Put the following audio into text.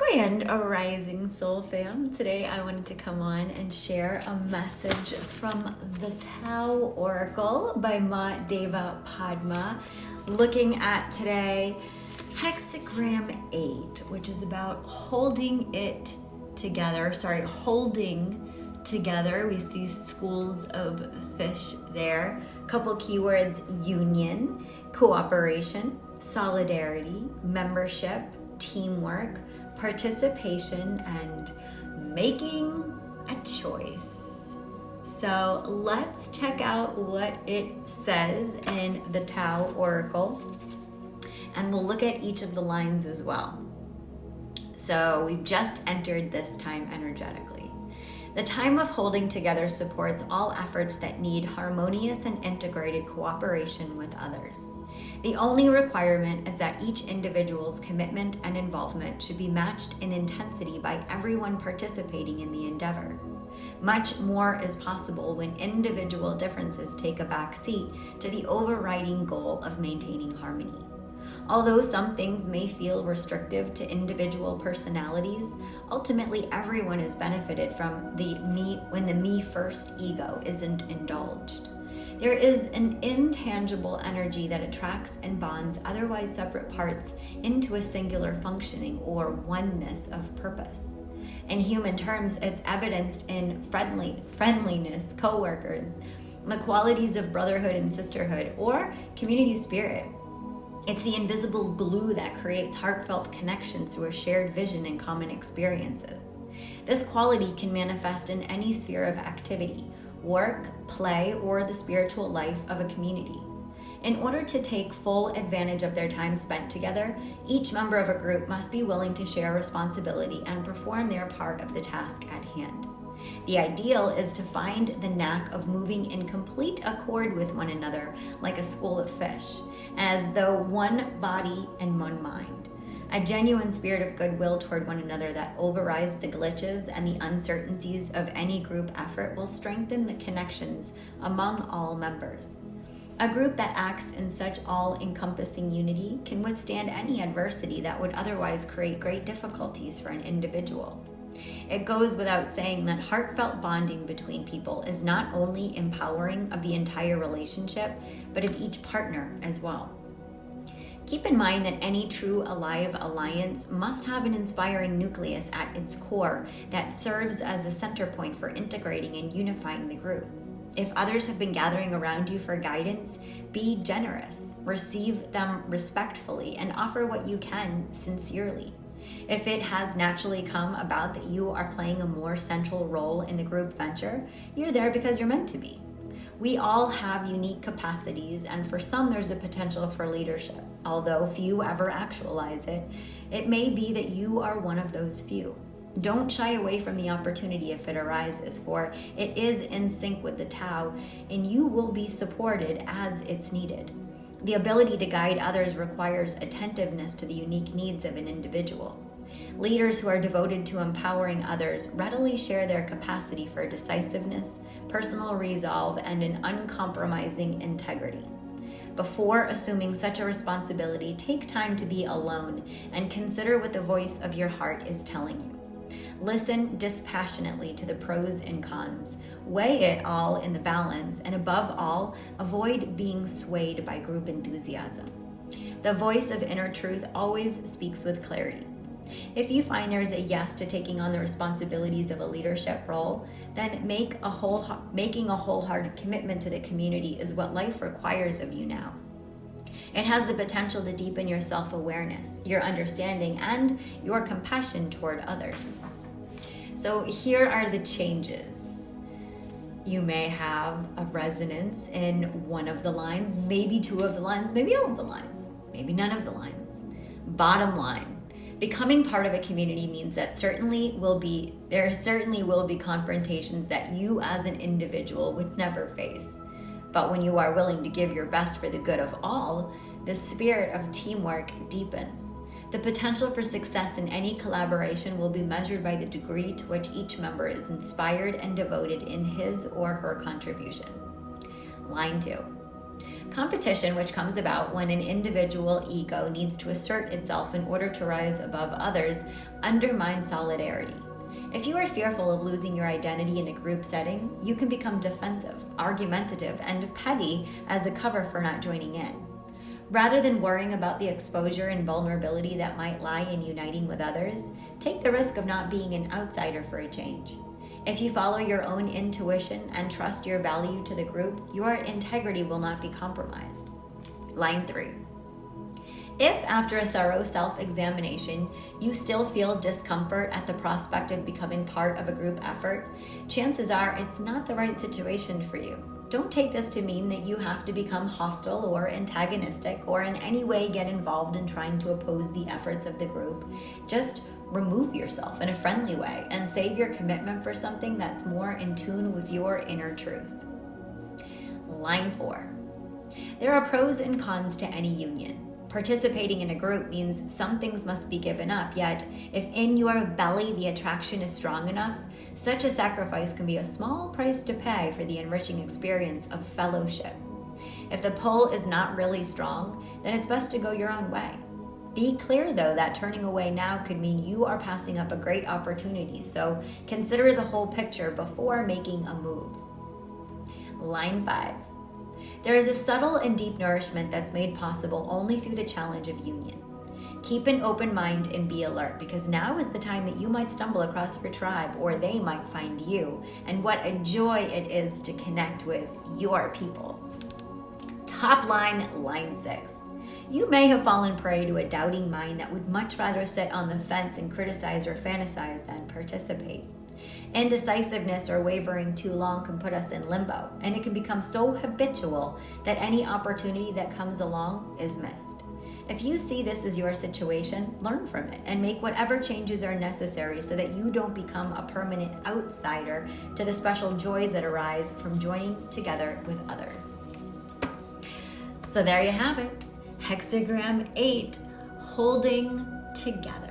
Grand Arising Soul Fam. Today I wanted to come on and share a message from the Tao Oracle by Ma Deva Padma. Looking at today hexagram 8, which is about holding together. We see schools of fish there. Couple keywords: union, cooperation, solidarity, membership, teamwork, participation, and making a choice. So let's check out what it says in the Tao Oracle, and we'll look at each of the lines as well. So we've just entered this time energetically. The time of holding together supports all efforts that need harmonious and integrated cooperation with others. The only requirement is that each individual's commitment and involvement should be matched in intensity by everyone participating in the endeavor. Much more is possible when individual differences take a back seat to the overriding goal of maintaining harmony. Although some things may feel restrictive to individual personalities, ultimately everyone is benefited from when the me first ego isn't indulged. There is an intangible energy that attracts and bonds otherwise separate parts into a singular functioning or oneness of purpose. In human terms, it's evidenced in friendliness, co-workers, the qualities of brotherhood and sisterhood, or community spirit. It's the invisible glue that creates heartfelt connections through a shared vision and common experiences. This quality can manifest in any sphere of activity: work, play, or the spiritual life of a community. In order to take full advantage of their time spent together, each member of a group must be willing to share responsibility and perform their part of the task at hand. The ideal is to find the knack of moving in complete accord with one another like a school of fish, as though one body and one mind. A genuine spirit of goodwill toward one another that overrides the glitches and the uncertainties of any group effort will strengthen the connections among all members. A group that acts in such all-encompassing unity can withstand any adversity that would otherwise create great difficulties for an individual. It goes without saying that heartfelt bonding between people is not only empowering of the entire relationship, but of each partner as well. Keep in mind that any true alive alliance must have an inspiring nucleus at its core that serves as a center point for integrating and unifying the group. If others have been gathering around you for guidance, be generous, receive them respectfully, and offer what you can sincerely. If it has naturally come about that you are playing a more central role in the group venture, you're there because you're meant to be. We all have unique capacities, and for some there's a potential for leadership. Although few ever actualize it, it may be that you are one of those few. Don't shy away from the opportunity if it arises, for it is in sync with the Tao, and you will be supported as it's needed. The ability to guide others requires attentiveness to the unique needs of an individual. Leaders who are devoted to empowering others readily share their capacity for decisiveness, personal resolve, and an uncompromising integrity. Before assuming such a responsibility, take time to be alone and consider what the voice of your heart is telling you. Listen dispassionately to the pros and cons. Weigh it all in the balance, and above all, avoid being swayed by group enthusiasm. The voice of inner truth always speaks with clarity. If you find there's a yes to taking on the responsibilities of a leadership role, then making a wholehearted commitment to the community is what life requires of you now. It has the potential to deepen your self-awareness, your understanding, and your compassion toward others. So here are the changes. You may have a resonance in one of the lines, maybe two of the lines, maybe all of the lines, maybe none of the lines. Bottom line, becoming part of a community means that there certainly will be confrontations that you as an individual would never face. But when you are willing to give your best for the good of all, the spirit of teamwork deepens. The potential for success in any collaboration will be measured by the degree to which each member is inspired and devoted in his or her contribution. Line 2. Competition, which comes about when an individual ego needs to assert itself in order to rise above others, undermines solidarity. If you are fearful of losing your identity in a group setting, you can become defensive, argumentative, and petty as a cover for not joining in. Rather than worrying about the exposure and vulnerability that might lie in uniting with others, take the risk of not being an outsider for a change. If you follow your own intuition and trust your value to the group, your integrity will not be compromised. Line 3. If after a thorough self-examination, you still feel discomfort at the prospect of becoming part of a group effort, chances are it's not the right situation for you. Don't take this to mean that you have to become hostile or antagonistic or in any way get involved in trying to oppose the efforts of the group. Just remove yourself in a friendly way and save your commitment for something that's more in tune with your inner truth. Line 4. There are pros and cons to any union. Participating in a group means some things must be given up, yet if in your belly the attraction is strong enough, such a sacrifice can be a small price to pay for the enriching experience of fellowship. If the pull is not really strong, then it's best to go your own way. Be clear, though, that turning away now could mean you are passing up a great opportunity, so consider the whole picture before making a move. Line 5. There is a subtle and deep nourishment that's made possible only through the challenge of union. Keep an open mind and be alert, because now is the time that you might stumble across your tribe or they might find you, and what a joy it is to connect with your people. Top line, line 6. You may have fallen prey to a doubting mind that would much rather sit on the fence and criticize or fantasize than participate. Indecisiveness or wavering too long can put us in limbo, and it can become so habitual that any opportunity that comes along is missed. If you see this as your situation, learn from it and make whatever changes are necessary so that you don't become a permanent outsider to the special joys that arise from joining together with others. So there you have it. Hexagram 8, holding together.